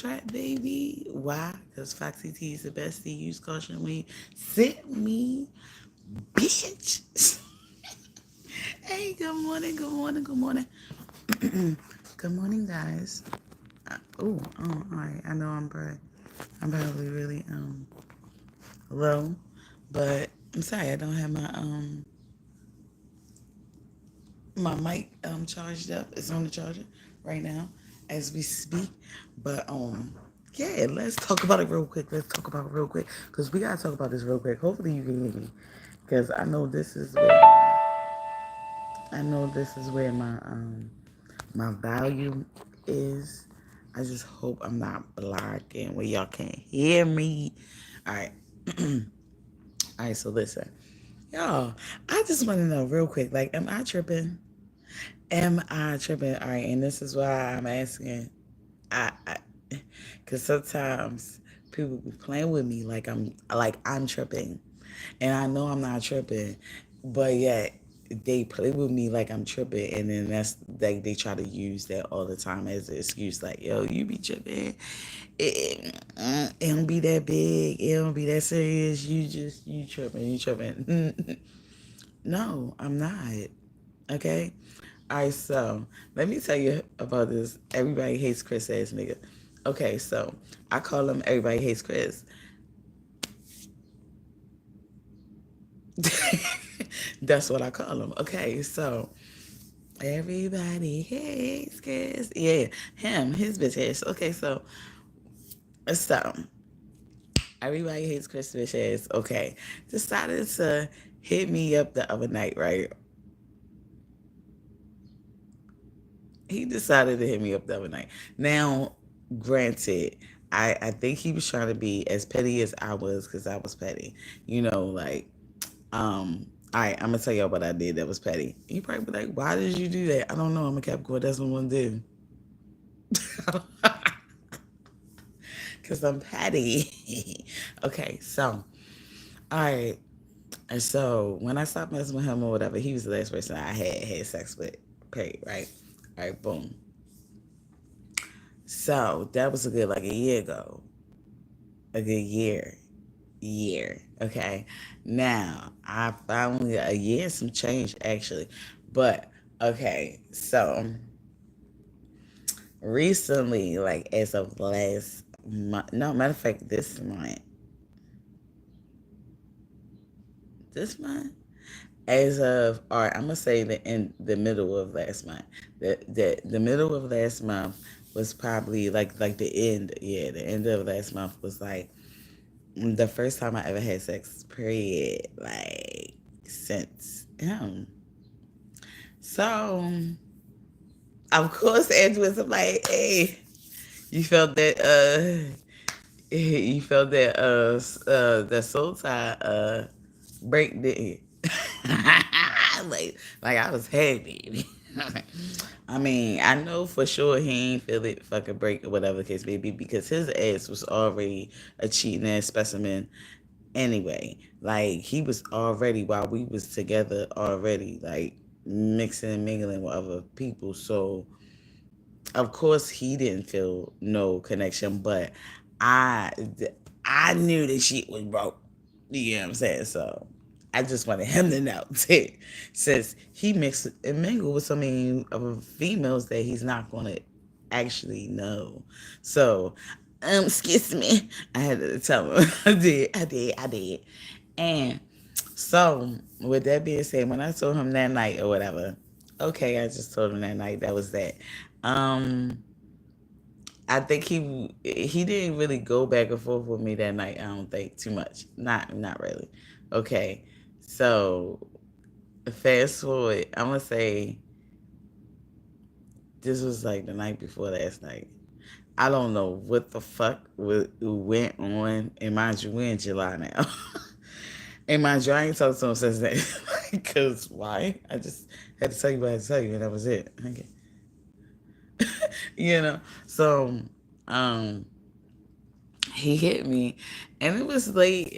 trap, baby. Why? Because Foxy T is the bestie. Use caution when you sent me, bitch. Hey, good morning, good morning, good morning. Good morning, guys. All right. I know I'm probably really low, but I'm sorry I don't have my mic charged up. It's on the charger right now as we speak. But yeah, let's talk about it real quick. Let's talk about it real quick because we gotta talk about this real quick. Hopefully you can hear me because I know this is where my volume is. I just hope I'm not blocking where y'all can't hear me. All right. All right, so listen. Y'all, I just want to know real quick, like, am I tripping? Am I tripping? All right, and this is why I'm asking. I because sometimes people be playing with me like I'm tripping, and I know I'm not tripping, but yet they play with me like I'm tripping, and then that's like they try to use that all the time as an excuse, like, yo, you be tripping. It don't be that big. It don't be that serious. You tripping. You tripping. No, I'm not. Okay. All right. So let me tell you about this. Everybody hates Chris ass nigga. Okay. So I call him Everybody Hates Chris. That's what I call him. Okay. So everybody hates Chris. Yeah. Him. His bitch ass. Okay. So everybody hates Chris bitch ass. Okay. Decided to hit me up the other night. Right. He decided to hit me up the other night. Now, granted, I think he was trying to be as petty as I was because I was petty. You know, like, all right, I'm gonna tell y'all what I did that was petty. You probably be like, why did you do that? I don't know. I'm a Capricorn. That's what I'm gonna do. Because I'm petty. Okay, so, all right. And so, when I stopped messing with him or whatever, he was the last person I had sex with. Period, right? All right, boom. So, that was a good, like, a year ago. A good year. Okay. Now I finally a year some change actually. But okay, so recently, like as of last month, no matter of fact, this month, as of all right, I'm gonna say the middle of last month. The middle of last month was probably like the end. Yeah, the end of last month was like the first time I ever had sex, period, like since him. So, of course, Edwin's like, hey, you felt that, you felt that, that soul tie, break, didn't you? like I was happy. I mean, I know for sure he ain't feel it fucking break or whatever the case may be because his ass was already a cheating ass specimen anyway. Like he was already while we was together already, like mixing and mingling with other people. So of course he didn't feel no connection, but I I knew that shit was broke. You know what I'm saying? So I just wanted him to know too, since he mixed and mingled with so many of females that he's not gonna actually know. So, excuse me, I had to tell him. I did. And so, with that being said, when I told him that night or whatever, okay, I just told him that night that was that. Um, I think he didn't really go back and forth with me that night. I don't think too much. Not really. Okay, so fast forward. I'm gonna say this was like the night before last night. I don't know what the fuck went on. And mind you, we're in July now. And mind you, I ain't talked to him since then. Because why? I just had to tell you what I had to tell you, and that was it. Okay. you know? So, um, he hit me, and it was late.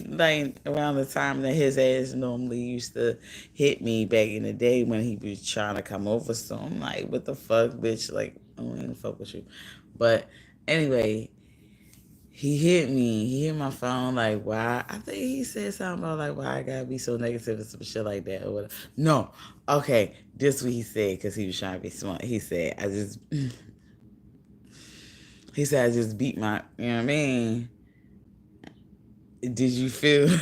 Like around the time that his ass normally used to hit me back in the day when he was trying to come over. So I'm like, what the fuck, bitch? Like, I don't even fuck with you. But anyway, he hit me. He hit my phone like, why? I think he said something about like, why I gotta be so negative and some shit like that or whatever. No, okay, this what he said because he was trying to be smart. He said, he said, I just beat my, you know what I mean? Did you feel?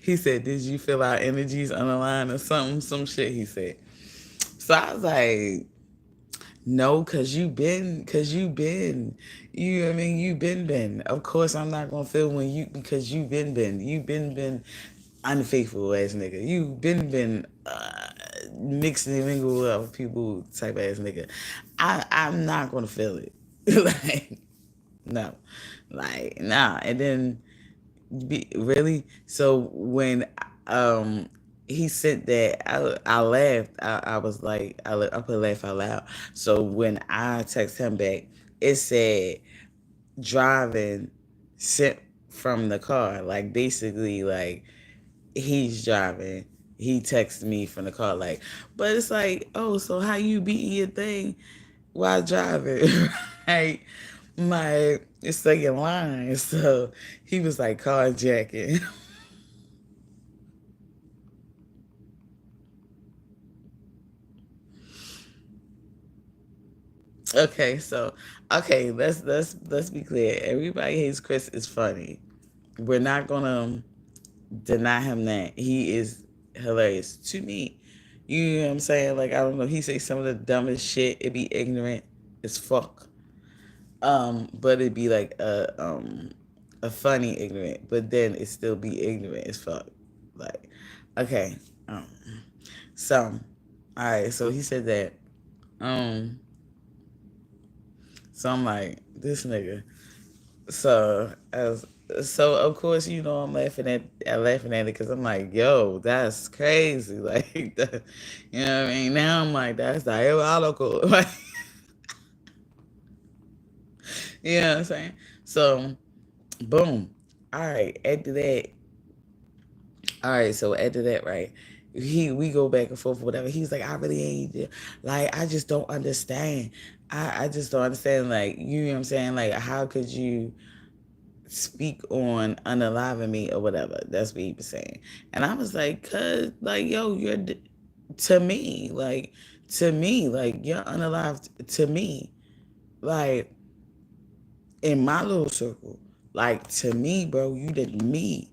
He said, did you feel our energies unaligned or something? Some shit he said. So I was like, no, you know what I mean, you been. Of course I'm not gonna feel when you because you been unfaithful ass nigga. You been mixing and mingle with other people type ass nigga. I'm not gonna feel it. Like no, like nah. And then really, so when um he said that, I laughed. I was like, I put laugh out loud. So when I text him back, it said driving sent from the car. Like basically, like he's driving. He texted me from the car, like, but it's like, oh, so how you beating your thing while driving, right? My it's second line. So he was like carjacking. Okay, so okay, let's be clear. Everybody hates Chris is funny. We're not gonna deny him that he is hilarious to me. You know what I'm saying? Like I don't know. He say some of the dumbest shit. It be ignorant as fuck. But it'd be like a funny ignorant, but then it still be ignorant as fuck. Like, okay. So all right. So he said that. Um. So I'm like this nigga. So as so of course I'm laughing at it because I'm like, yo, that's crazy. Like, you know what I mean? Now I'm like, that's diabolical. Like, you know what I'm saying? So, boom. All right. After that, all right. So after that, right? We go back and forth, whatever. He's like, I really ain't like, I just don't understand. I just don't understand. Like, you know what I'm saying? Like, how could you speak on unaliving me or whatever? That's what he was saying. And I was like, cuz, like, yo, to me, like, you're unalived to me. Like, in my little circle. Like, to me, bro, you did me.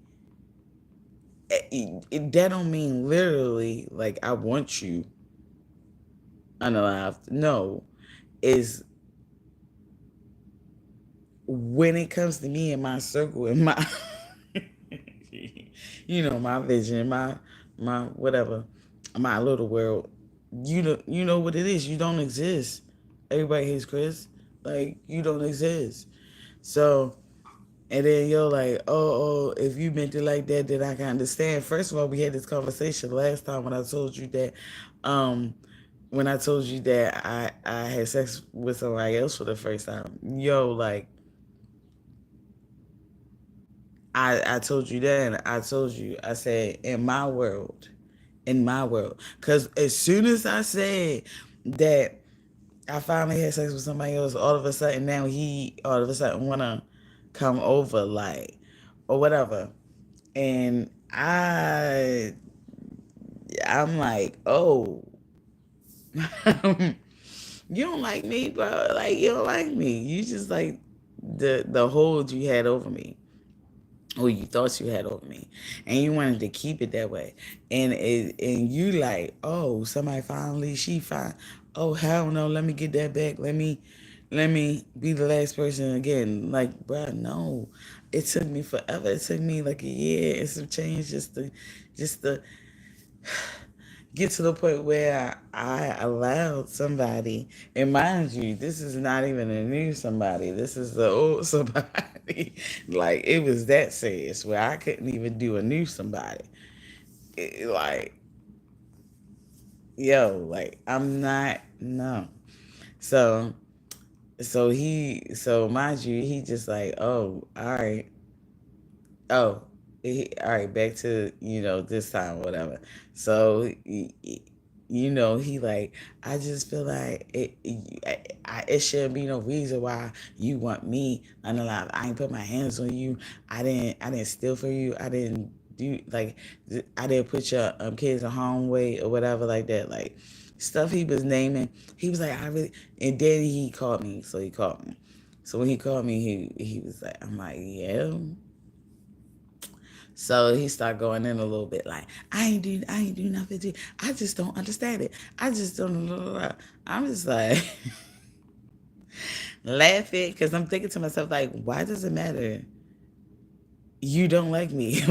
That don't mean literally, like, I want you unalived. No, is when it comes to me and my circle and my my vision, my whatever, my little world. You know what it is. You don't exist. Everybody hates Chris. Like you don't exist. So and then you're like, if you meant it like that, then I can understand. First of all, we had this conversation last time um, when I told you that I had sex with somebody else for the first time. Yo, like I told you that, and I told you, I said, in my world. Because as soon as I said that I finally had sex with somebody else, all of a sudden now he all of a sudden want to come over, like, or whatever. And I'm like, oh, you don't like me, bro. Like, you don't like me. You just like the hold you had over me, or you thought you had over me, and you wanted to keep it that way. And you like, oh, somebody finally, she fine. Oh hell no, let me get that back. Let me be the last person again. Like, bro, no. It took me forever. It took me like a year and some change just to get to the point where I allowed somebody, and mind you, this is not even a new somebody. This is the old somebody. Like it was that serious where I couldn't even do a new somebody. Like, yo, like I'm not no. So so mind you, he just like, oh, all right. Oh, all right, back to this time, whatever. So He like, I just feel like it shouldn't be no reason why you want me unalive. I ain't put my hands on you. I didn't steal for you. I didn't do like I didn't put your kids in harm way or whatever like that. Like stuff he was naming. He was like, I really, and then he called me. So he called me. So when he called me, he was like, I'm like, yeah. So he started going in a little bit like, I ain't do nothing to you. I just don't understand it. I just don't. I'm just like laughing because I'm thinking to myself like, why does it matter? You don't like me.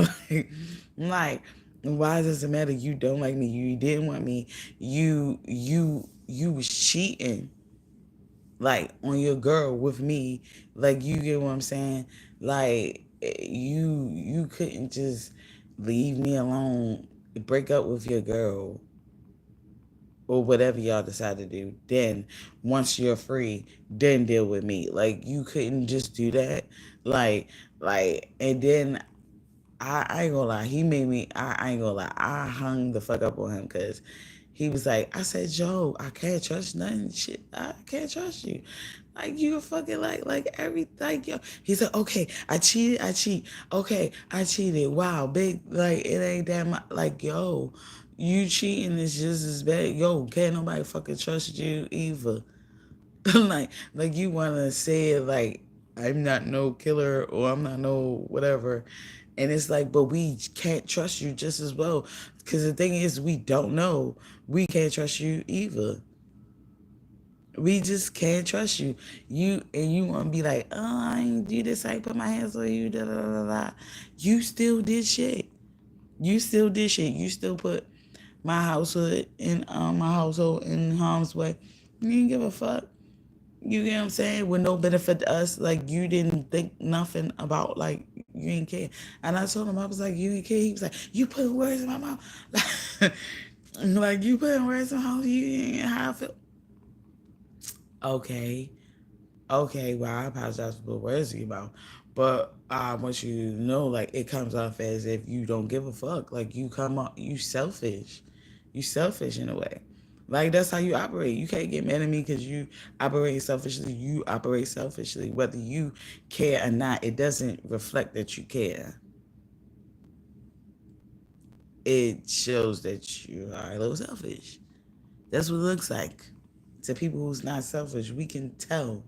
like, why does it matter? You don't like me. You didn't want me. You was cheating like on your girl with me. Like you get what I'm saying? Like you couldn't just leave me alone, break up with your girl or whatever y'all decide to do. Then once you're free, then deal with me. Like you couldn't just do that. Like and then I ain't gonna lie, he made me I ain't gonna lie, I hung the fuck up on him because he was like, I said, Joe, I can't trust nothing. Shit, I can't trust you. Like you fucking like every like yo. He said, okay, I cheated, I cheat. Okay, I cheated. Wow, big like it ain't that much. Like yo, you cheating is just as bad. Yo, can't nobody fucking trust you either. like you wanna say it like I'm not no killer or I'm not no whatever. And it's like, but we can't trust you just as well. Because the thing is, we don't know. We can't trust you either. We just can't trust you. You want to be like, oh, I ain't do this. I ain't put my hands on you. Da, da, da, da, da. You still did shit. You still did shit. You still put my household in harm's way. You didn't give a fuck. You get what I'm saying? With no benefit to us. Like you didn't think nothing about like you didn't care. And I told him I was like, you didn't care. He was like, you put words in my mouth. like you putting words in my mouth. You didn't how I feel. Okay. Okay, well, I apologize for the words in your mouth. But I want you to know, like, it comes off as if you don't give a fuck. Like, you come up, you selfish. You selfish in a way. Like, that's how you operate. You can't get mad at me because you operate selfishly. You operate selfishly. Whether you care or not, it doesn't reflect that you care. It shows that you are a little selfish. That's what it looks like. To people who's not selfish, we can tell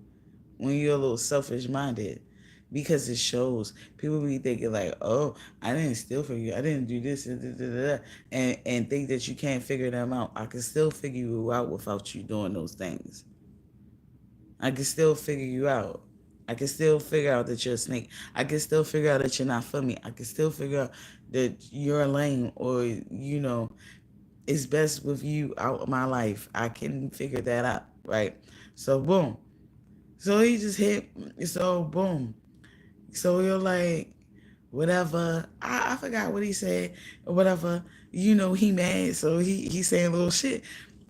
when you're a little selfish minded because it shows. People be thinking like, oh, I didn't steal from you, I didn't do this and think that you can't figure them out. I can still figure you out without you doing those things. I can still figure you out. I can still figure out that you're a snake. I can still figure out that you're not for me. I can still figure out that you're a lame or it's best with you out of my life. I can figure that out, right? So boom. So he just hit. So boom. So you're like, whatever. I forgot what he said or whatever. He mad. So he's saying little shit.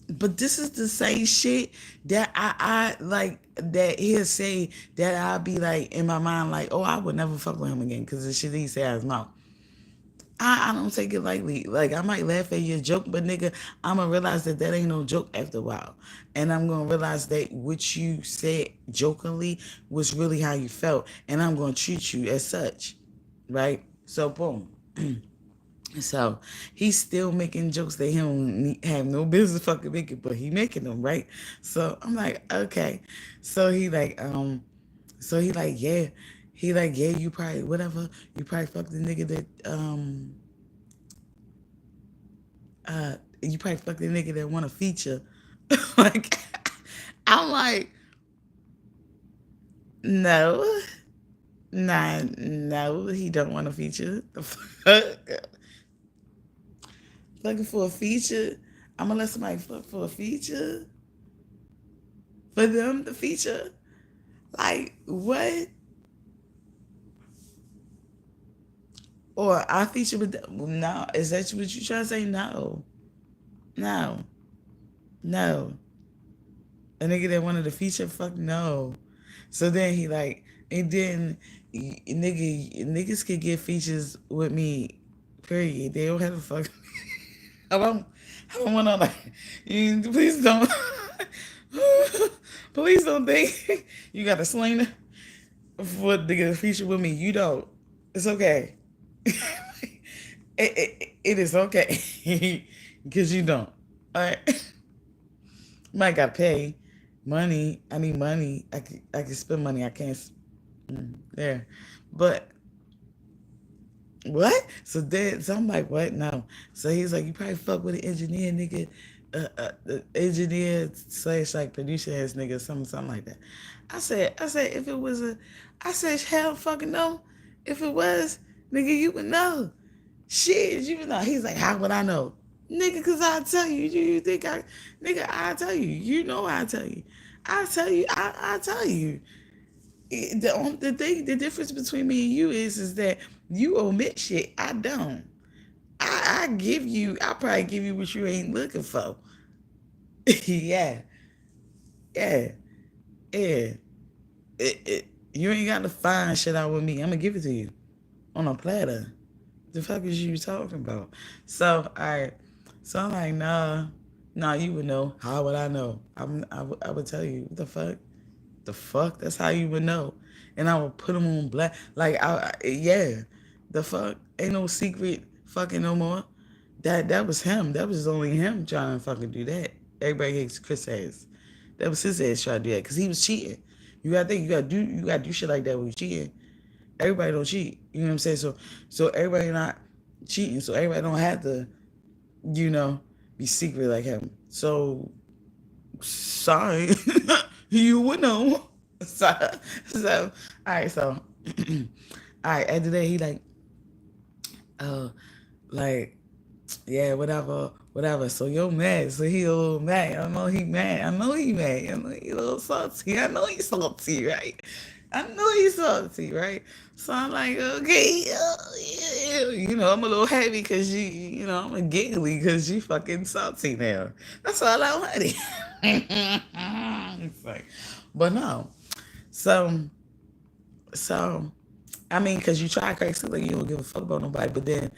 But this is the same shit that I like that he'll say that I'll be like in my mind like, oh, I would never fuck with him again because the shit he say out his mouth. I don't take it lightly. Like I might laugh at your joke, but nigga, I'm gonna realize that ain't no joke after a while, and I'm gonna realize that what you said jokingly was really how you felt, and I'm gonna treat you as such, right? So boom. So he's still making jokes that he don't have no business fucking making, but he making them, right? So I'm like, okay. So yeah. He like, yeah, you probably whatever. You probably fucked the nigga that you probably fucked the nigga that want a feature. like I'm like, no. Nah, no, he don't want a feature. The fuck? Looking for a feature? I'm gonna let somebody fuck for a feature? For them to feature? Like what? Or I feature with them? No, is that what you trying to say? No, no, no. A nigga that wanted to feature, fuck no. So then he like, and then niggas can get features with me. Period. They don't have to fuck. I don't want to please don't, please don't think you got a sling for to get a feature with me. You don't. It's okay. It is okay because you don't. All right. Might got to pay money. I need money. I can spend money. I can't. There, but what? So I'm like, what? No. So he's like, you probably fuck with an engineer, nigga, engineer slash like producer ass nigga, something like that. I said, if it was I said, hell fucking no. If it was, nigga, you would know. Shit, you would know. He's like, how would I know? Nigga, cause I tell you. You think nigga, I tell you. You know I tell you. I tell you. I tell you. The difference between me and you is that you omit shit. I don't. I probably give you what you ain't looking for. Yeah, yeah, yeah. You ain't got to find shit out with me. I'm gonna give it to you on a platter. The fuck is you talking about? So I'm like, nah, you would know. How would I know? I would tell you. What the fuck? The fuck? That's how you would know. And I would put him on black. Like, yeah. The fuck? Ain't no secret fucking no more. That was him. That was only him trying to fucking do that. Everybody hates Chris ass. That was his ass trying to do that because he was cheating. You gotta think. You gotta do shit like that when you cheating. Everybody don't cheat. You know what I'm saying? So everybody not cheating. So everybody don't have to, you know, be secret like him. So sorry, you would know. So all right, so all right, after that he uh like yeah, whatever. So you're mad. So he a little mad. I know he mad. I know he mad. I know he a little salty. I know he's salty, right? I know he's salty, right? So I'm like, okay, yeah. You know, I'm a little heavy because I'm a giggly because you fucking salty now. That's all I wanted. It's like, but no. So, so, I mean, because you try crack like you don't give a fuck about nobody, but then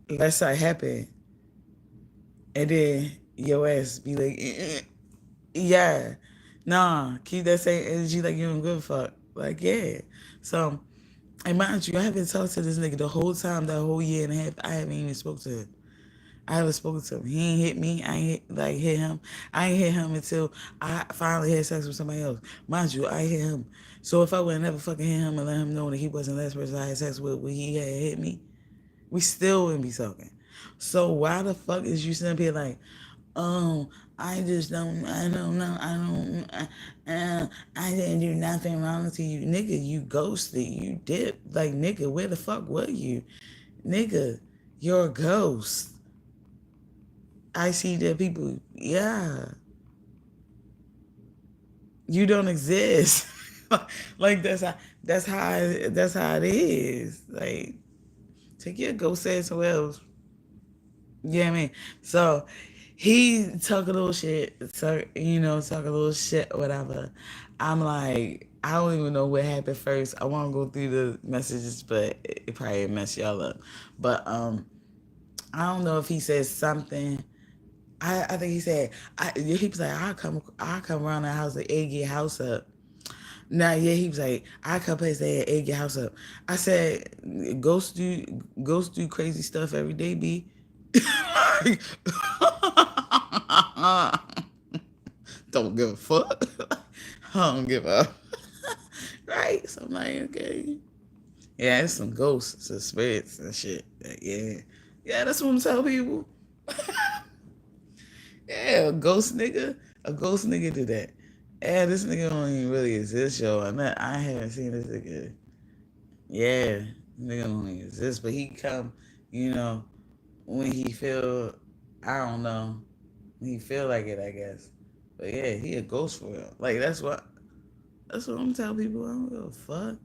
let's say happen, and then your ass be like, yeah, nah, keep that same energy like you don't give a fuck. Like, yeah. So, and mind you, I haven't talked to this nigga the whole time, that whole year and a half. I haven't even spoke to him. I haven't spoken to him. He ain't hit me. I ain't hit him. I ain't hit him until I finally had sex with somebody else. Mind you, I hit him. So if I would have never fucking hit him and let him know that he wasn't the last person I had sex with when he had hit me, we still wouldn't be talking. So why the fuck is you sitting here like, oh, I don't know, I didn't do nothing wrong to you. Nigga, you ghosted, you dipped. Like, nigga, where the fuck were you? Nigga, you're a ghost. I see that people, yeah, you don't exist. Like that's how it is. Like, take your ghost ass somewhere else. Yeah, I mean, so he talk a little shit, so talk a little shit or whatever. I'm like, I don't even know what happened first. I want to go through the messages, but it probably mess y'all up. But I don't know if he said something. I think he said he was like, I'll come around the house and egg your house up. Now, yeah, he was like, I come place there and egg your house up. I said, ghosts do crazy stuff every day, B. Don't give a fuck. I don't give a right. So I'm like, okay. Yeah, it's some ghosts, some spirits and shit. Yeah. Yeah, that's what I'm telling people. Yeah, a ghost nigga do that. Yeah, this nigga don't even really exist, yo. I haven't seen this nigga. Yeah, nigga don't even exist, but he come, you know, when he feel, I don't know, when he feel like it, I guess. But yeah, he a ghost for real. Like that's what I'm telling people. I don't give a fuck.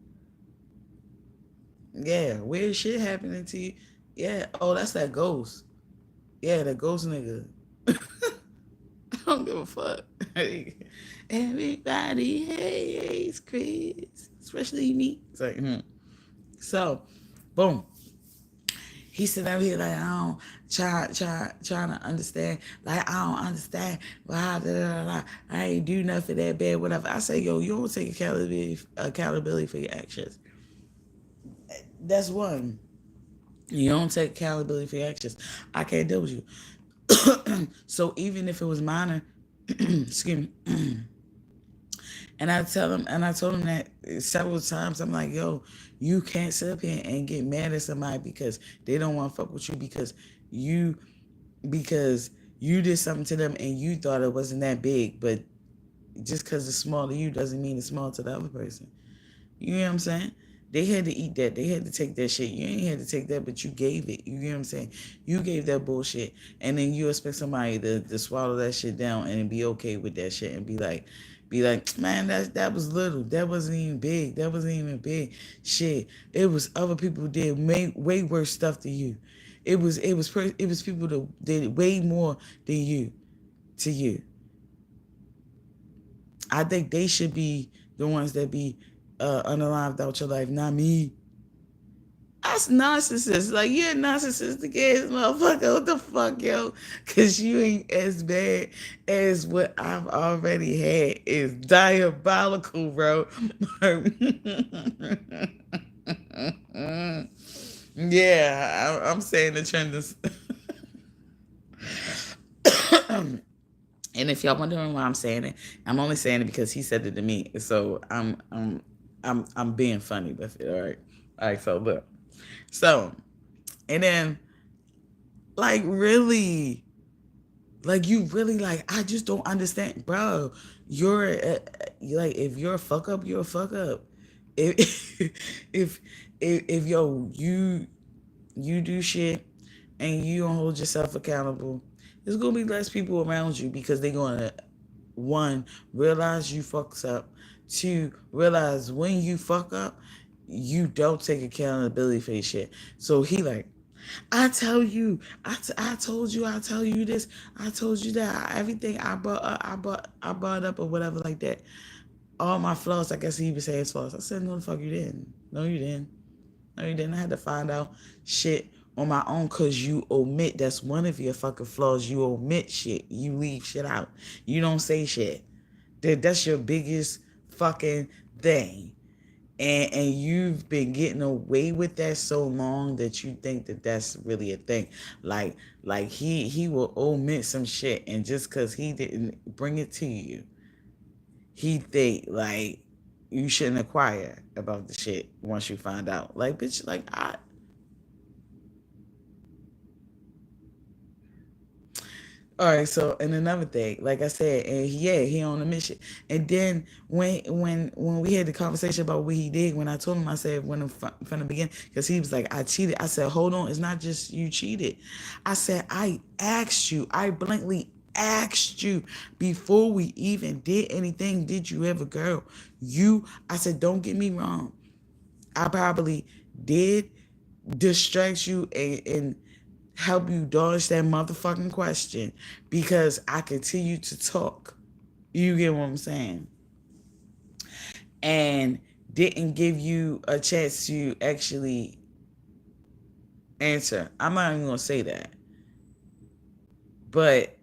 Yeah, weird shit happening to you. Yeah, oh, that's that ghost. Yeah, the ghost nigga. I don't give a fuck. Everybody hates Chris, especially me. It's like, So, boom. He said out here like I don't trying to understand. Like I don't understand. Blah, blah, blah, blah. I ain't do nothing that bad. Whatever. I say, yo, you don't take accountability for your actions. That's one. You don't take accountability for your actions. I can't deal with you. So even if it was minor, excuse me. And I told him that several times. I'm like, yo, you can't sit up here and get mad at somebody because they don't want to fuck with you you because you did something to them and you thought it wasn't that big, but just because it's small to you doesn't mean it's small to the other person. You know what I'm saying? They had to eat that. They had to take that shit. You ain't had to take that, but you gave it. You know what I'm saying? You gave that bullshit. And then you expect somebody to swallow that shit down and be okay with that shit and be like, man, that was little. That wasn't even big. That wasn't even big. Shit. It was other people who did way worse stuff to you. It was people that did way more than you to you. I think they should be the ones that be unalive out your life, not me. That's narcissist. Like, you're a narcissistic ass motherfucker. What the fuck, yo? Because you ain't as bad as what I've already had. Is diabolical, bro. Yeah, I'm saying the trend is. And if y'all wondering why I'm saying it, I'm only saying it because he said it to me. So I'm being funny with it. All right. So look. So, and then, like, really, like, you really, like, I just don't understand, bro. Like, if you're a fuck up, you're a fuck up. If, if, if yo, you do shit and you don't hold yourself accountable, there's gonna be less people around you because they're gonna, one, realize you fucks up. Two, realize when you fuck up, you don't take accountability for your shit. So he like, I tell you, I told you, I tell you this, I told you that, everything I brought up or whatever like that. All my flaws, I guess he would say his flaws. I said, no, the fuck you didn't. No, you didn't. No, you didn't. I had to find out shit on my own because you omit. That's one of your fucking flaws. You omit shit. You leave shit out. You don't say shit. That's your biggest fucking thing. And you've been getting away with that so long that you think that that's really a thing. Like he will omit some shit, and just because he didn't bring it to you, he think like you shouldn't inquire about the shit once you find out. Like, bitch, like all right, so and another thing, like I said, and yeah, he on a mission. And then when we had the conversation about what he did, when I told him, I said from the beginning, because he was like, I cheated. I said, hold on, it's not just you cheated. I said, I asked you, I blankly asked you before we even did anything. Did you ever, girl? I said, don't get me wrong. I probably did distract you and help you dodge that motherfucking question because I continue to talk. You get what I'm saying? And didn't give you a chance to actually answer. I'm not even gonna say that. But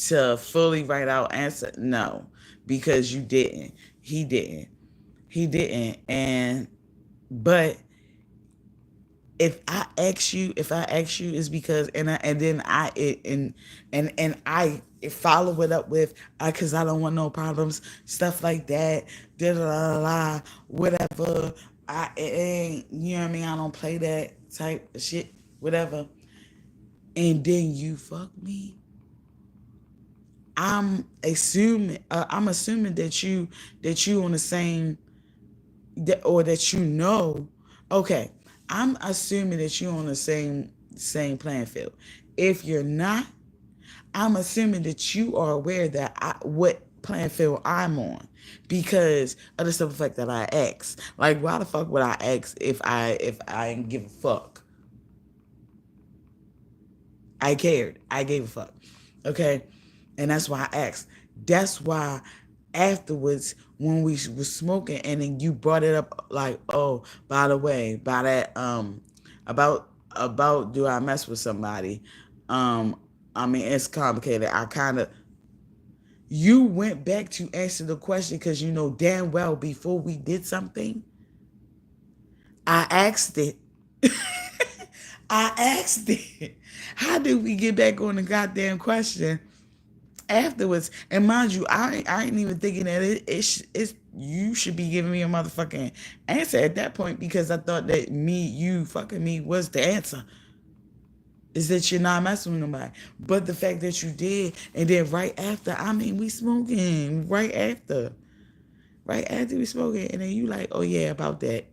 to fully write out answer, no. Because you didn't. He didn't. He didn't. But if I ask you, is because and then I follow it up with because I don't want no problems, stuff like that, da da da da, whatever. It ain't, you know what I mean. I don't play that type of shit, whatever. And then you fuck me. I'm assuming that you on the same or that you know. Okay, I'm assuming that you're on the same playing field. If you're not, I'm assuming that you are aware that what playing field I'm on because of the simple fact that I asked. Like, why the fuck would I ask if I didn't give a fuck? I cared. I gave a fuck. Okay, and that's why I asked. That's why afterwards when we was smoking and then you brought it up like, oh, by the way, by that about about do I mess with somebody. I mean, it's complicated. I kind of, you went back to answer the question because you know damn well before we did something, I asked it. I asked it. How did we get back on the goddamn question afterwards? And mind you, I ain't even thinking that it's you should be giving me a motherfucking answer at that point because I thought that you fucking me was the answer. Is that you're not messing with nobody. But the fact that you did, and then right after, I mean, we smoking right after. Right after we smoking, and then you like, oh yeah, about that.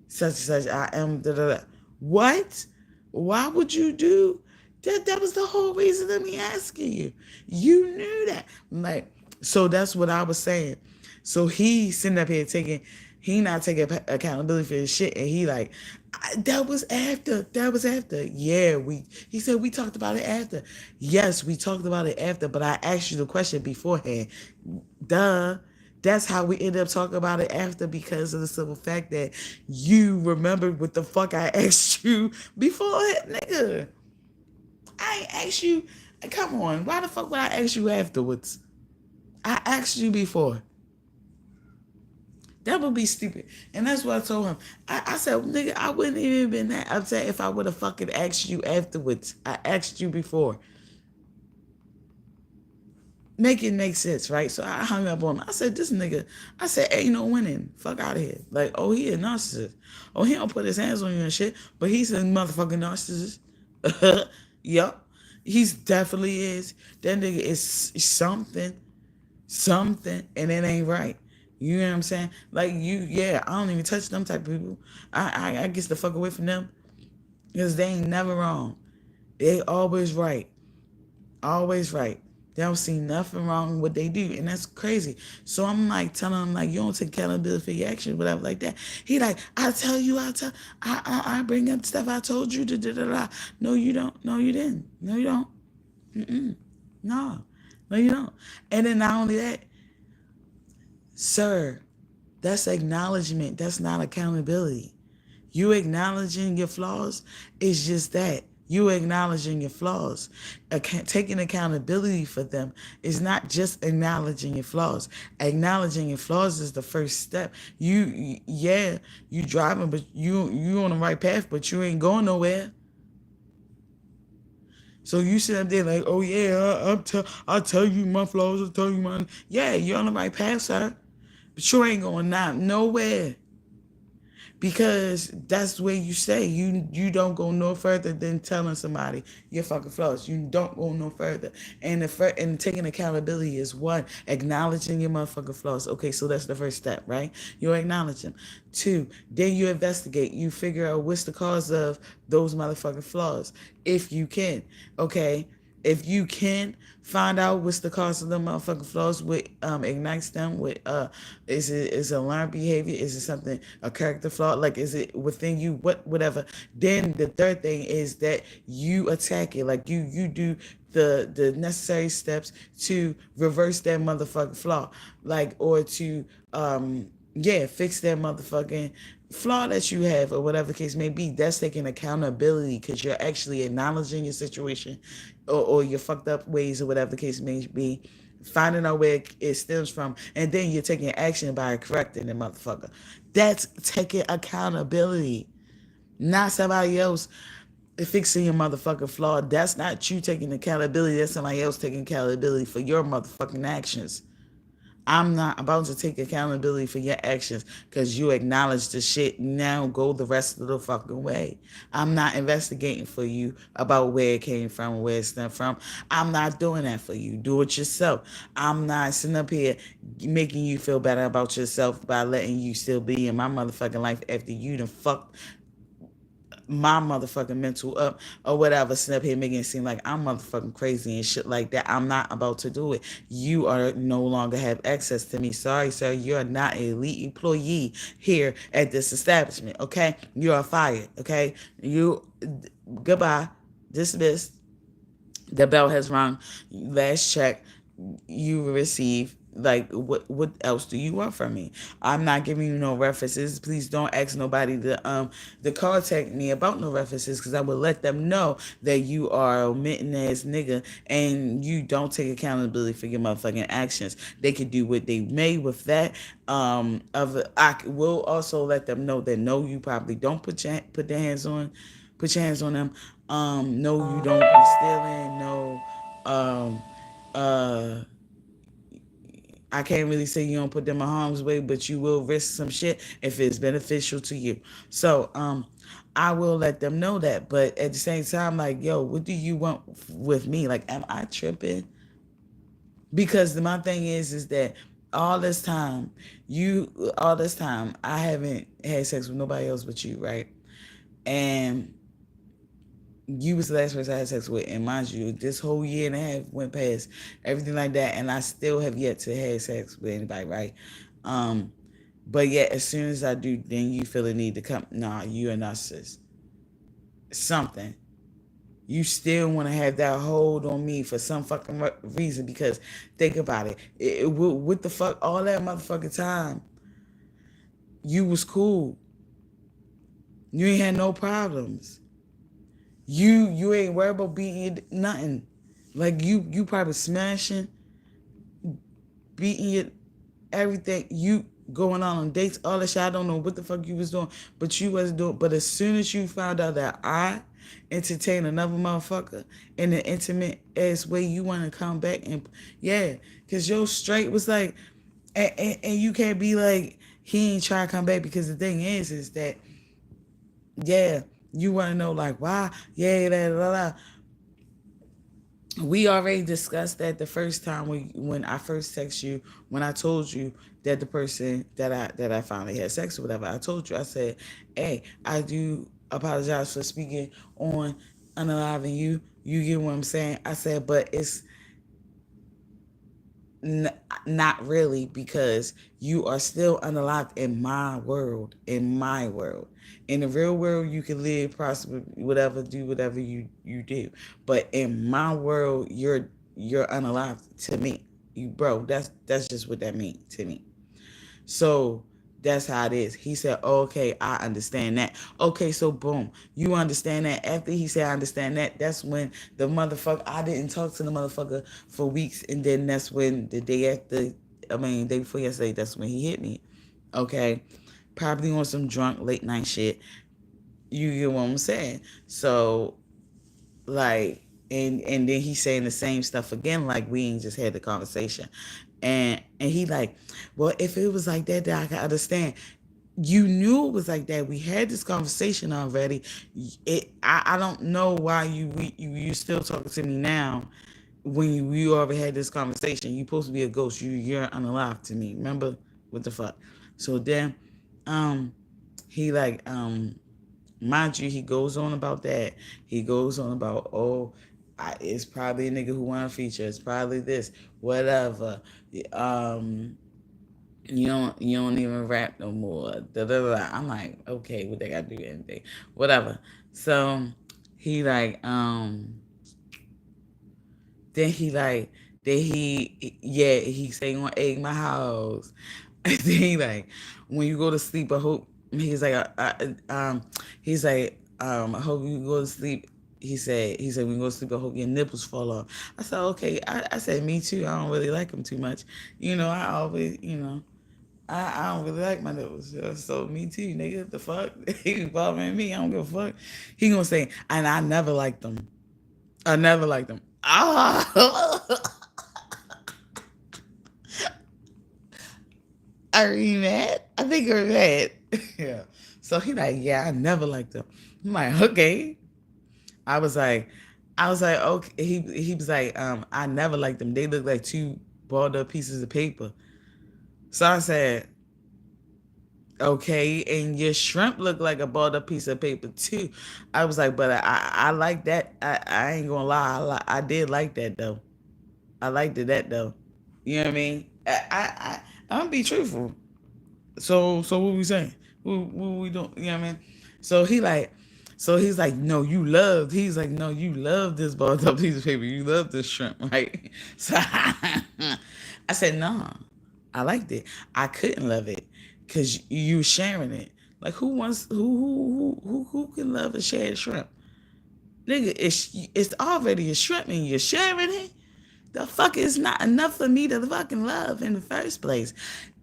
Such and such, I am, da da da. What? Why would you do that? That was the whole reason of me asking you. You knew that. Like, so that's what I was saying. So he sitting up here he not taking accountability for his shit, and he like, that was after. That was after. Yeah, he said we talked about it after. Yes, we talked about it after, but I asked you the question beforehand. Duh. That's how we end up talking about it after because of the simple fact that you remembered what the fuck I asked you before, nigga. I ain't asked you. Come on, why the fuck would I ask you afterwards? I asked you before. That would be stupid. And that's what I told him. I said, nigga, I wouldn't even been that upset if I would have fucking asked you afterwards. I asked you before. Make it make sense, right? So I hung up on him. I said, this nigga, I said, ain't no winning. Fuck out of here. Like, oh, he a narcissist. Oh, he don't put his hands on you and shit, but he's a motherfucking narcissist. Yup. He's definitely is. That nigga is something, and it ain't right. You know what I'm saying? Like yeah, I don't even touch them type of people. I get the fuck away from them because they ain't never wrong. They always right. Always right. They don't see nothing wrong with what they do, and that's crazy. So I'm like telling them like you don't take accountability for your actions, whatever like that. He like I bring up stuff I told you to da. No, you don't. No, you didn't. No, you don't. No, no, you don't. And then not only that, sir, that's acknowledgement. That's not accountability. You acknowledging your flaws is just that. You acknowledging your flaws. Taking accountability for them is not just acknowledging your flaws. Acknowledging your flaws is the first step. Yeah, you driving, but you on the right path, but you ain't going nowhere. So you sit up there like, oh yeah, I'll tell you my flaws, I'll tell you mine. Yeah, you're on the right path, sir. But you ain't going nowhere. Because that's where you say you don't go no further than telling somebody your fucking flaws. You don't go no further. And and taking accountability is one, acknowledging your motherfucking flaws. Okay, so that's the first step, right? You acknowledge them. Two, then you investigate. You figure out what's the cause of those motherfucking flaws, if you can. Okay, if you can find out what's the cause of the motherfucking flaws, what ignites them, with is it a learned behavior, is it something, a character flaw, like is it within you, whatever. Then the third thing is that you attack it, like you do the necessary steps to reverse that motherfucking flaw, like, or to fix that motherfucking flaw that you have, or whatever the case may be. That's taking accountability because you're actually acknowledging your situation, or your fucked up ways, or whatever the case may be, finding out where it stems from, and then you're taking action by correcting the motherfucker. That's taking accountability, not somebody else fixing your motherfucking flaw. That's not you taking accountability. That's somebody else taking accountability for your motherfucking actions. I'm not about to take accountability for your actions because you acknowledge the shit. Now go the rest of the fucking way. I'm not investigating for you about where it came from, where it stemmed from. I'm not doing that for you. Do it yourself. I'm not sitting up here making you feel better about yourself by letting you still be in my motherfucking life after you done fucked my motherfucking mental up, or whatever, sitting up here making it seem like I'm motherfucking crazy and shit like that. I'm not about to do it. You are no longer have access to me. Sorry, sir. You're not an elite employee here at this establishment, okay? You are fired, okay? Goodbye. Dismissed. The bell has rung. Last check you receive Like, what else do you want from me? I'm not giving you no references. Please don't ask nobody to contact me about no references, because I will let them know that you are a omitting ass nigga and you don't take accountability for your motherfucking actions. They can do what they may with that. I will also let them know that no, you probably don't put your hands on them. No, you don't be stealing. No, um, uh I can't really say you don't put them in harm's way, but you will risk some shit if it's beneficial to you. So, I will let them know that. But at the same time, like, yo, what do you want with me? Like, am I tripping? Because my thing is that all this time, I haven't had sex with nobody else but you, right? And you was the last person I had sex with, and mind you, this whole year and a half went past, everything like that, and I still have yet to have sex with anybody, right? Um, but yet, as soon as I do, then you feel the need to come. Nah, you a narcissist. Something. You still want to have that hold on me for some fucking reason, because think about it. What the fuck? All that motherfucking time, you was cool. You ain't had no problems. You ain't worried about beating nothing. Like you probably smashing, beating it, everything. You going on dates, all that shit. I don't know what the fuck you was doing, but you wasn't doing. But as soon as you found out that I entertain another motherfucker in an intimate ass way, you want to come back and yeah, cause your straight was like, and you can't be like he ain't trying to come back, because the thing is that yeah, you want to know like why, yeah, we already discussed that the first time when I first text you, when I told you that the person that I finally had sex with, whatever, I told you, I said, hey, I do apologize for speaking on unaliving you. You get what I'm saying? I said, but it's not really, because you are still unalived in my world. In my world, in the real world, you can live, prosper, whatever, do whatever you do. But in my world, you're unalived to me. You, bro. That's just what that means to me. So that's how it is. He said, oh, okay, I understand that. Okay, so boom, you understand that. After he said, I understand that, that's when the motherfucker, I didn't talk to the motherfucker for weeks. And then that's when the day after, day before yesterday, that's when he hit me. Okay. Probably on some drunk late night shit. You get what I'm saying? So, like, and then he's saying the same stuff again, like we ain't just had the conversation. And he like, well, if it was like that, then I can understand. You knew it was like that. We had this conversation already. I don't know why you still talking to me now when you already had this conversation. You supposed to be a ghost. You're unalive to me. Remember what the fuck? So then, he like mind you, he goes on about that. He goes on about, oh, it's probably a nigga who want to feature. It's probably this, whatever. Um, you don't even rap no more. Da, da, da. I'm like, okay, what they got to do anything, whatever. So he like, then he like, yeah, he say he gonna egg my house. And then he like, when you go to sleep, I hope, he's like, he's like, I hope you go to sleep. He said, when you go to sleep, I hope your nipples fall off. I said, okay. I said, me too. I don't really like them too much. I always, I don't really like my nipples. So me too, nigga. The fuck? He bothering me. I don't give a fuck. He gonna say, and I never liked them. I never liked them. Ah. Are you mad? I think you're mad. Yeah. So he like, yeah, I never liked them. I'm like, okay. I was like, okay. He was like, I never liked them. They look like two balled up pieces of paper. So I said, okay, and your shrimp look like a balled up piece of paper too. I was like, but I like that. I ain't gonna lie. I did like that though. I liked that though. You know what I mean? I'm gonna be truthful. So what we saying? What we doing? You know what I mean? So he's like, no, you loved. He's like, no, you love this balled up piece of paper. You love this shrimp, right? So I said, nah, I liked it. I couldn't love it because you sharing it. Like who wants who can love a shared shrimp? Nigga, it's already a shrimp and you're sharing it. The fuck is not enough for me to fucking love in the first place.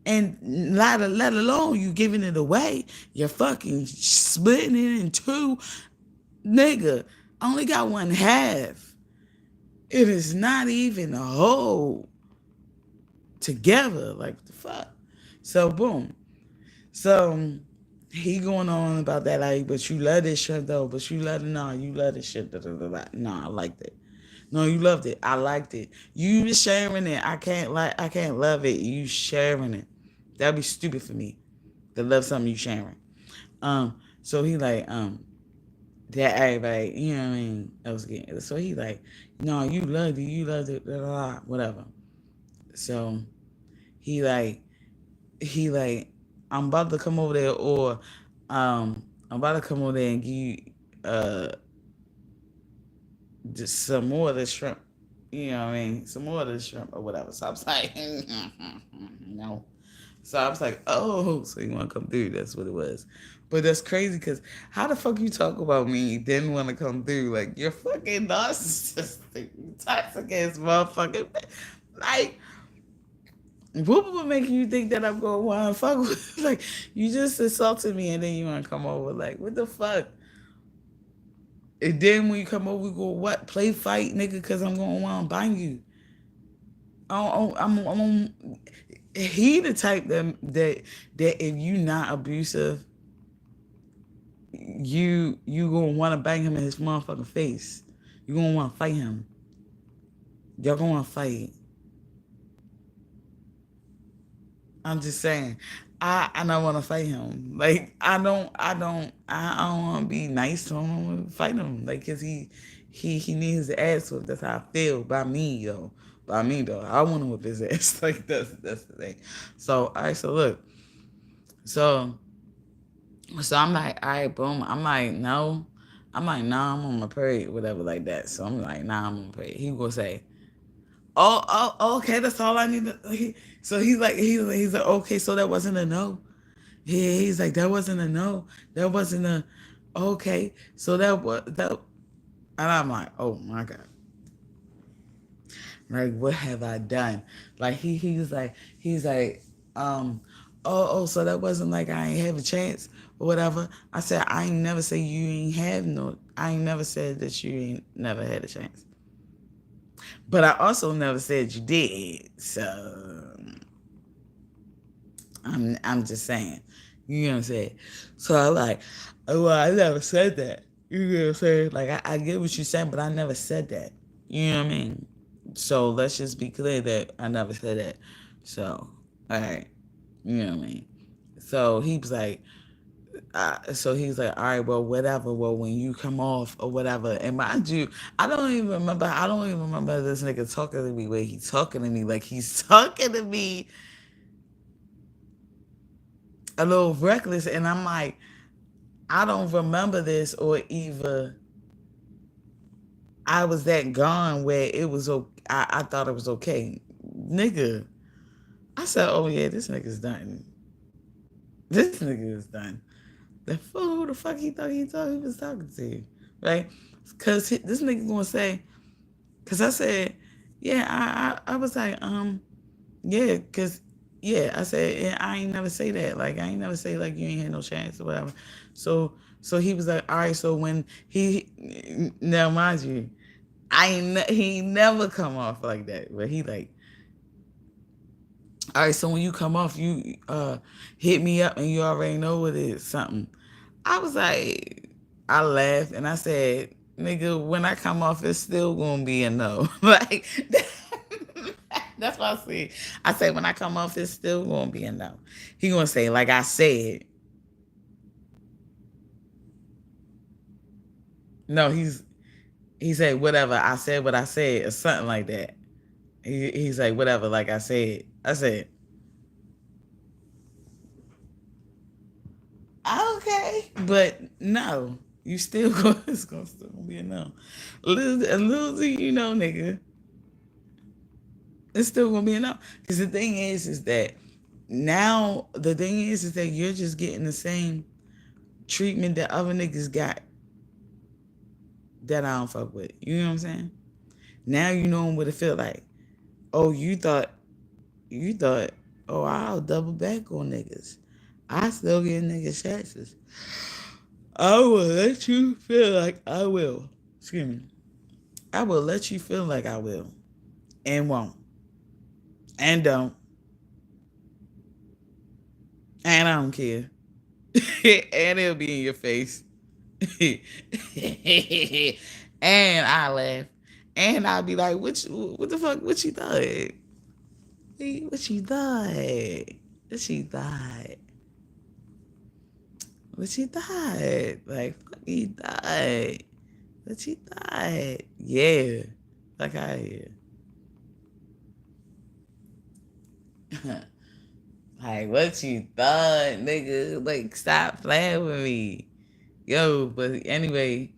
And let alone you giving it away. You're fucking splitting it in two. Nigga, I only got one half. It is not even a whole together. Like the fuck. So boom. So he going on about that, like, but you love this shit though, but you love it, nah, you love this shit. Da, da, da, da. Nah, I liked it. No, you loved it. I liked it. You sharing it. I can't love it. You sharing it. That'd be stupid for me to love something you sharing. So he like, that everybody, you know what I mean? I was getting so he like, no, you loved it, blah, blah, blah, whatever. So he like he like, I'm about to come over there, or I'm about to come over there and give you just some more of the shrimp. You know what I mean? Some more of the shrimp or whatever. So I was like, no. So I was like, oh, so you want to come through? That's what it was. But that's crazy because how the fuck you talk about me, didn't want to come through? Like, you're fucking narcissistic, toxic ass motherfucker. Like, what would make you think that I'm going to want to fuck with? Like, you just insulted me and then you want to come over. Like, what the fuck? And then when you come over, we go, what? Play fight, nigga, because I'm going to want to bang you. I'm he the type that if you not abusive, you gonna want to bang him in his motherfucking face. You gonna want to fight him. Y'all gonna want to fight. I'm just saying. I don't want to fight him. Like I don't want to be nice to him. I want to fight him. Like, cause he needs his ass whooped. That's how I feel by me though. By me though. I want to whip his ass. Like that's the thing. So all right. So look. So I'm like, all right, boom. I'm like, no. I'm like, nah, I'm on my period, whatever, like that. So I'm like, nah, I'm on my period. He gonna say, okay, that's all I need to. So he's like, okay, so that wasn't a no. He's like, that wasn't a no. That wasn't a okay. So that was that, and I'm like, oh my god, like what have I done? Like he's like, so that wasn't like I ain't have a chance or whatever. I said I ain't never say you ain't have no. I ain't never said that you ain't never had a chance. But I also never said you did. So I'm just saying. You know what I'm saying? So I like, well, I never said that. You know what I'm saying? Like I get what you're saying, but I never said that. You know what I mean? So let's just be clear that I never said that. So, all right. You know what I mean? So he was like, so he's like, all right, well, whatever. Well, when you come off or whatever, and mind you, I don't even remember this nigga talking to me where he's talking to me like he's talking to me a little reckless, and I'm like, I don't remember this, or either I was that gone where it was okay. I thought it was okay, nigga. I said, oh yeah, this nigga's done. This nigga is done. The fuck, who the fuck he thought he was talking to, right? Because this nigga gonna say, because I said, yeah, I was like, yeah, because, yeah, I said, yeah, I ain't never say that. Like, I ain't never say, like, you ain't had no chance or whatever. So he was like, all right, so when now mind you, he never come off like that, but he like, all right, so when you come off, you hit me up and you already know what it is, something. I was like, I laughed and I said, nigga, when I come off, it's still gonna be a no. Like that's what I said. I said, when I come off, it's still gonna be a no. He gonna say, like I said. No, he said, whatever, I said what I said, or something like that. He's like, whatever, like I said. I said, okay, but no, you still going. It's gonna still be a no. A little do you know, nigga. It's still gonna be a no. Because the thing is that now the thing is that you're just getting the same treatment that other niggas got that I don't fuck with. You know what I'm saying? Now you know what it feel like. Oh, you thought, oh, I'll double back on niggas. I still get niggas chances. I will let you feel like I will. Excuse me. I will let you feel like I will. And won't. And don't. And I don't care. And it'll be in your face. And I laugh. And I'll be like, what the fuck? What you thought? What you thought? What you thought? What you thought? Like, fuck you thought? What you thought? Yeah. Like I like, what you thought, nigga? Like, stop playing with me. Yo, but anyway,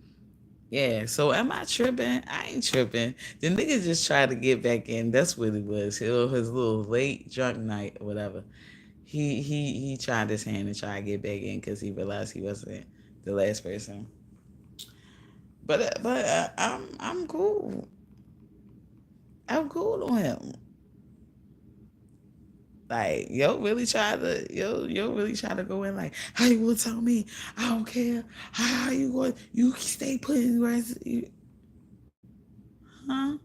yeah. So am I tripping? I ain't tripping. The nigga just tried to get back in. That's what it was. His little late drunk night or whatever. He tried his hand and tried to get back in because he realized he wasn't the last person. But I'm cool. I'm cool on him. Like, yo really try to go in like, how you gonna tell me? I don't care. How you going? You stay putting words. Huh?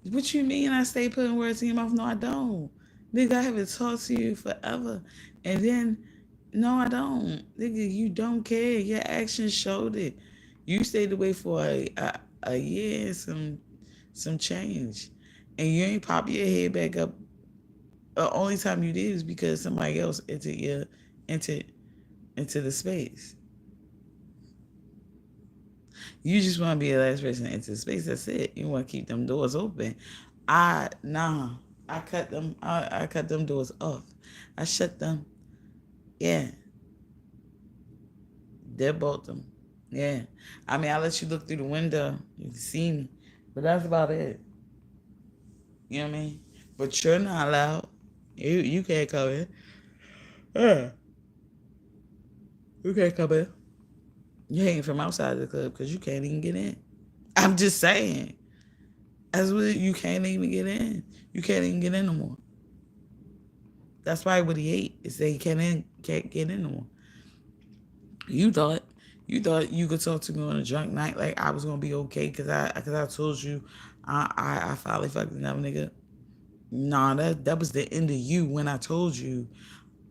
What you mean? I stay putting words in your mouth? No, I don't. Nigga, I haven't talked to you forever, and then, no, I don't. Nigga, you don't care. Your actions showed it. You stayed away for a year and some change, and you ain't pop your head back up. The only time you did is because somebody else entered into the space. You just want to be the last person into the space. That's it. You want to keep them doors open. Nah. I cut them. I cut them doors off. I shut them. Yeah. Deadbolt them. Yeah. I mean, I let you look through the window. You can see me, but that's about it. You know what I mean? But you're not allowed. You can't come in. Yeah. You can't come in. You hanging from outside the club because you can't even get in. I'm just saying. As well, you can't even get in. You can't even get in no more. That's probably what he ate. Is that he can't get in no more. You thought you could talk to me on a drunk night like I was gonna be okay because I told you I finally fucked another nigga. Nah, that was the end of you when I told you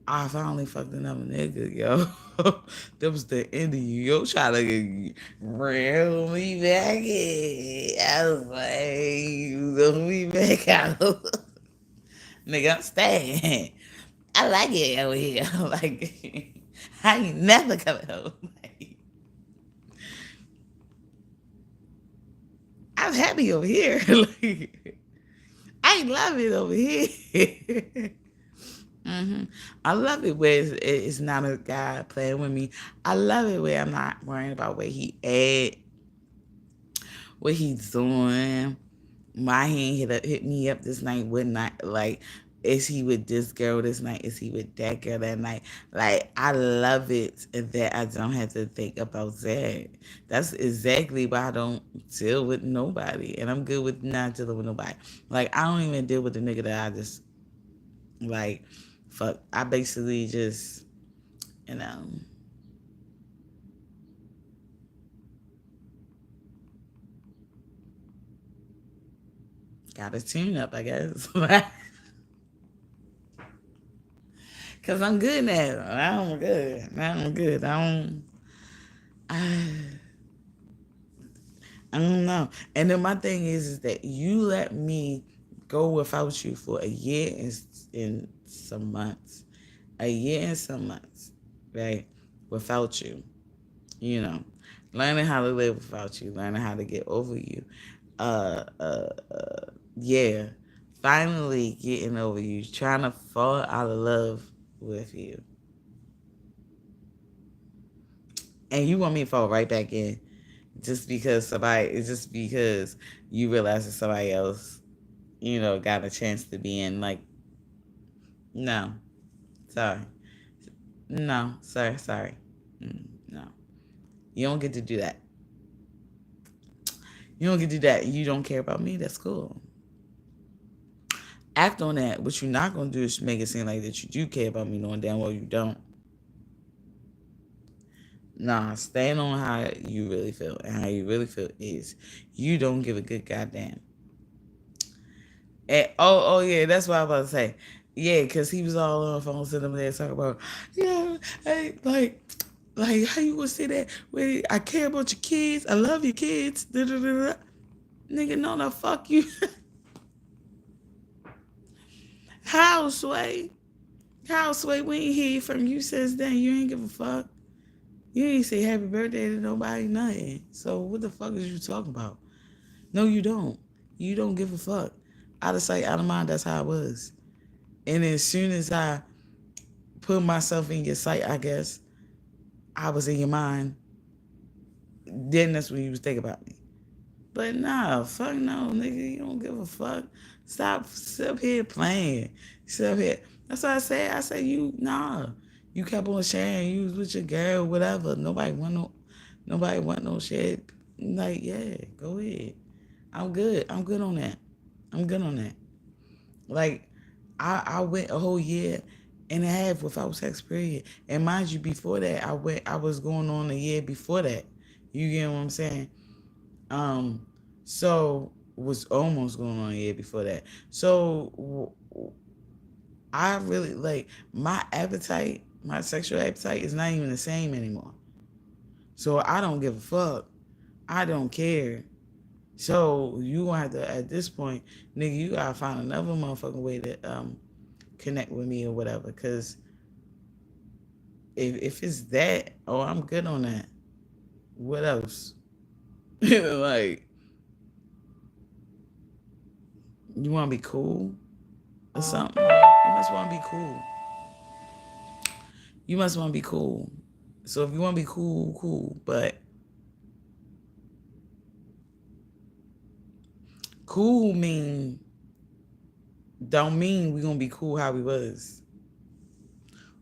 I finally fucked another nigga, yo. That was the end of you. Yo, try to reel me back in. I was like, reel me back out. Nigga, I'm staying. I like it over here. Like, I ain't never coming home. Like, I'm happy over here. Like, I love it over here. I love it where it's not a guy playing with me. I love it where I'm not worrying about where he at, what he's doing, why he ain't hit me up this night, what night, like, is he with this girl this night? Is he with that girl that night? Like, I love it that I don't have to think about that. That's exactly why I don't deal with nobody. And I'm good with not dealing with nobody. Like, I don't even deal with the nigga that I just, like, fuck. I basically just, you know, got to tune up, I guess. Cause I'm good now. I'm good. I'm good. I, I don't know. And then my thing is that you let me go without you for a year and some months, a year and some months, right? Without you, you know, learning how to live without you, learning how to get over you. Yeah, finally getting over you, trying to fall out of love with you, and you want me to fall right back in just because you realize it's somebody else. got a chance to be in. Like, no, sorry. No, sir, sorry. No. You don't get to do that. You don't get to do that. You don't care about me. That's cool. Act on that. What you're not going to do is make it seem like that you do care about me, knowing damn well you don't. Nah, stand on how you really feel. And how you really feel is you don't give a good goddamn. And, yeah, that's what I was about to say. Yeah, because he was all on the phone sitting there talking about, yeah, hey, like how you gonna say that? Wait, I care about your kids. I love your kids. Da, da, da, da. Nigga, no, no, fuck you. How, Sway? How, Sway? We ain't hear from you since then. You ain't give a fuck. You ain't say happy birthday to nobody, nothing. So what the fuck is you talking about? No, you don't. You don't give a fuck. Out of sight, out of mind, that's how it was. And as soon as I put myself in your sight, I guess, I was in your mind, then that's when you was thinking about me. But nah, fuck no, nigga. You don't give a fuck. Stop sit up here playing. Sit up here. That's what I said. I said You kept on sharing. You was with your girl, whatever. Nobody want no shit. Like, yeah, go ahead. I'm good. I'm good on that. I'm good on that. Like, I went a whole year and a half without sex, period. And mind you, before that, I was going on a year before that. You get what I'm saying? Um, so was almost going on a year before that. So I really like my appetite, my sexual appetite is not even the same anymore. So I don't give a fuck. I don't care. So you gonna have to at this point, nigga, you gotta find another motherfucking way to connect with me or whatever. Cause if it's that, oh, I'm good on that. What else? Like, you wanna be cool or something? You must wanna be cool. You must wanna be cool. So if you wanna be cool, cool. But cool don't mean we gonna be cool how we was.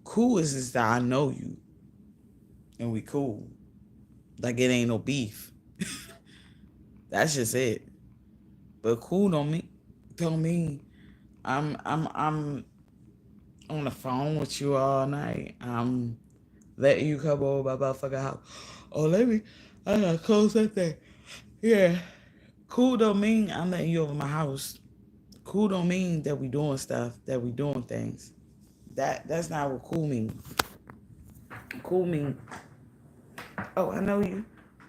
Cool is just that I know you and we cool. Like it ain't no beef. That's just it. But cool don't mean I'm on the phone with you all night. I'm letting you come over my motherfucking house. Oh, I gotta close that thing. Yeah. Cool don't mean I'm letting you over my house. Cool don't mean that we doing stuff, that we doing things. That's not what cool mean. Cool mean, oh, I know you.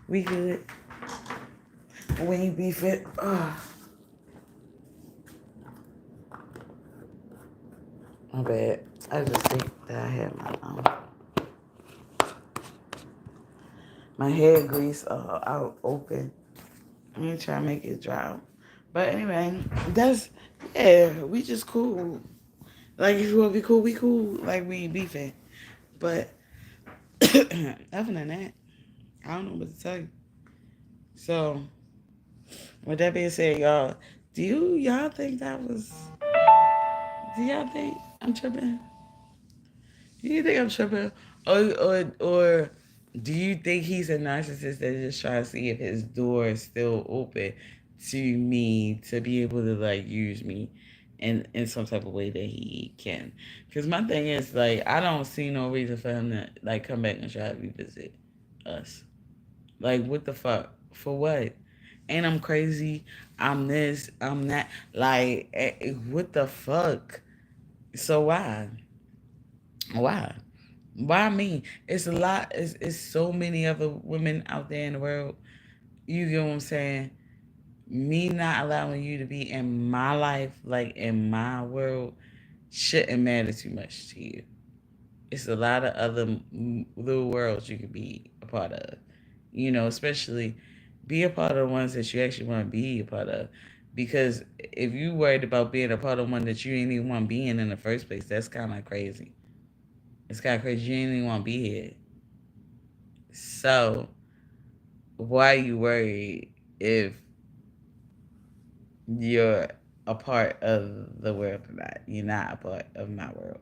We good. We ain't beef it. My bad. I just think that I had my hair grease out open. I'm gonna try to make it dry. But anyway, that's yeah. We just cool. Like if you wanna be cool, we cool. Like we ain't beefing. But other than that, I don't know what to tell you. So with that being said, y'all, y'all think that was? Do y'all think I'm tripping? Do you think I'm tripping, or do you think he's a narcissist that just trying to see if his door is still open to me to be able to like use me in some type of way that he can? Because my thing is like I don't see no reason for him to like come back and try to revisit us. Like what the fuck for what? Ain't I'm crazy? I'm this. I'm that. Like what the fuck? So why? Why? Why me? It's a lot. It's so many other women out there in the world. You get what I'm saying? Me not allowing you to be in my life, like in my world, shouldn't matter too much to you. It's a lot of other little worlds you could be a part of. Especially be a part of the ones that you actually want to be a part of. Because if you worried about being a part of one that you ain't even want to be in the first place, that's kind of crazy. It's kind of crazy. You ain't even want to be here. So why are you worried if you're a part of the world or not. You're not a part of my world.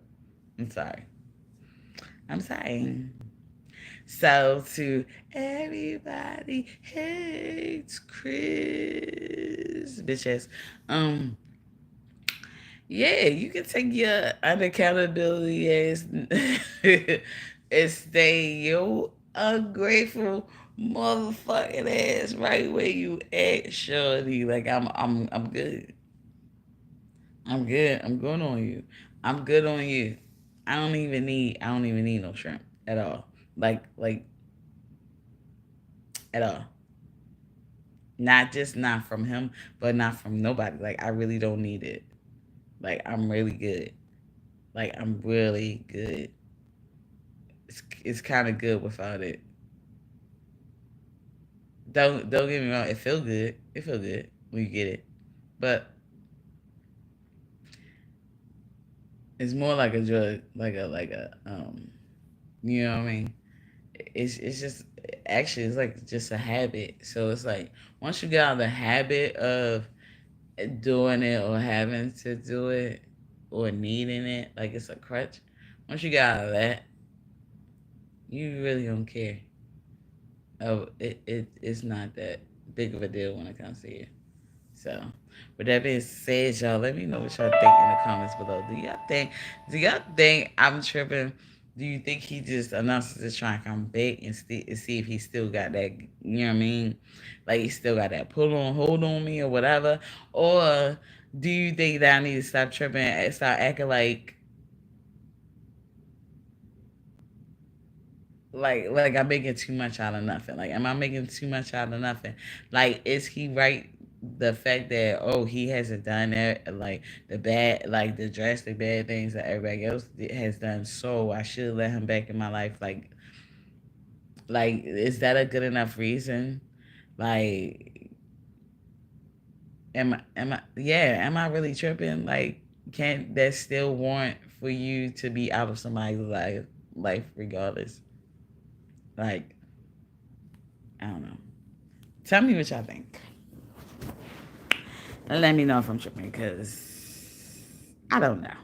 I'm sorry. I'm sorry. So to everybody hates Chris, bitches. Um, yeah, you can take your unaccountability ass and stay your ungrateful motherfucking ass right where you at, shorty. Like I'm good. I'm good. I'm good on you. I'm good on you. I don't even need no shrimp at all. Like at all. Not just not from him, but not from nobody. Like I really don't need it. Like I'm really good. Like I'm really good. It's kind of good without it. Don't get me wrong. It feel good. It feel good when you get it, but it's more like a drug, you know what I mean? It's just actually it's like just a habit. So it's like once you get out of the habit of doing it or having to do it or needing it, like it's a crutch. Once you get out of that, you really don't care. Oh, it's not that big of a deal when it comes to you. So, with that being said, y'all, let me know what y'all think in the comments below. Do y'all think I'm tripping? Do you think he just announces to try and come back and see if he still got that, you know what I mean? Like he still got that pull on, hold on me or whatever? Or do you think that I need to stop tripping and start acting like I'm making too much out of nothing. Like, am I making too much out of nothing? Like, is he right? The fact that he hasn't done that, like the drastic bad things that everybody else has done. So I should let him back in my life. Like is that a good enough reason? Like, am I really tripping? Like, can't that still warrant for you to be out of somebody's life regardless? Like, I don't know. Tell me what y'all think. Let me know if I'm tripping because I don't know.